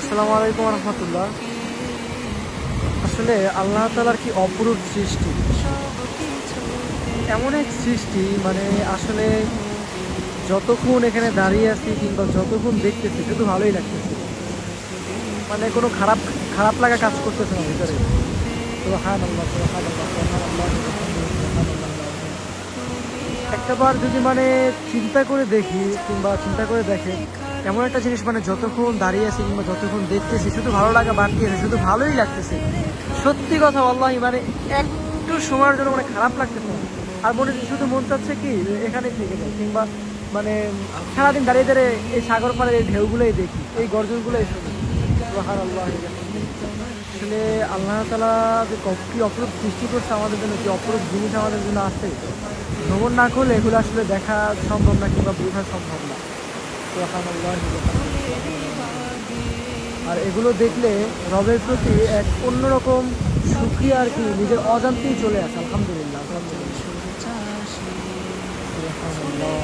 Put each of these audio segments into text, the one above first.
আসসালামু আলাইকুম রহমতুল্লাহ। আসলে আল্লাহ তাআলার কি অপরূপ সৃষ্টি, এমন এক সৃষ্টি মানে আসলে যতক্ষণ এখানে দাঁড়িয়ে আছি কিংবা যতক্ষণ দেখতেছি শুধু ভালোই লাগতেছে। মানে কোনো খারাপ খারাপ লাগা কাজ করতেছে না ভিতরে। সুবহানাল্লাহ, সুবহানাল্লাহ, সুবহানাল্লাহ, সুবহানাল্লাহ। একটাবার যদি মানে চিন্তা করে দেখি কিংবা চিন্তা করে দেখে, এমন একটা জিনিস মানে যতক্ষণ দাঁড়িয়ে আছি কিংবা যতক্ষণ দেখতেছি শুধু ভালো লাগা বাড়তি আছে, শুধু ভালোই লাগতেছে। সত্যি কথা আল্লাহি মানে একটু সময়ের জন্য মানে খারাপ লাগতেছে না। আর মনে শুধু মন চাচ্ছে কি এখানে থেকে যায় কিংবা মানে সারাদিন দাঁড়িয়ে দাঁড়িয়ে এই সাগর পাড়ের এই ঢেউগুলোই দেখি, এই গর্জনগুলোই শুনি। সুবহানাল্লাহ। আসলে আল্লাহ তাআলা যে কি অপরূপ সৃষ্টি করছে আমাদের জন্য, কি অপরূপ জিনিস আমাদের জন্য আছে, ভ্রমণ না করলে এগুলো আসলে দেখা সম্ভব না কিংবা বোঝা সম্ভব না। সুবহানাল্লাহ। আর এগুলো দেখলে রবের প্রতি এক অন্যরকম সুক্রিয়া আর কি নিজের অজান্তেই চলে আসে। আলহামদুলিল্লাহ, আলহামদুলিল্লাহ। সুবহানাল্লাহ।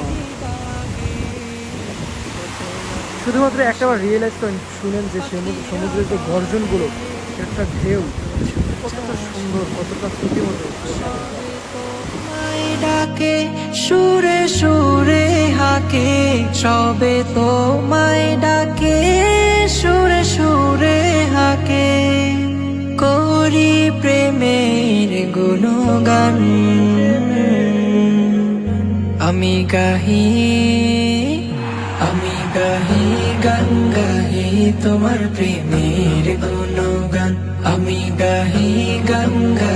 শুধুমাত্র একটাবার রিয়েলাইজ করেন, শুনেন যে সমুদ্রের যে গর্জনগুলো, একটা ঢেউ কতটা সুন্দর, কতটা শ্রুতিমধুর। ডাকে সুরে সুরে হাকে, সবে তোমায় ডাকে সুরে সুরে হাকে। করি প্রেমের গুণগান, আমি গাহি গান গাহি তোমার প্রেমের গুণগান, আমি গাহি গান গাহি।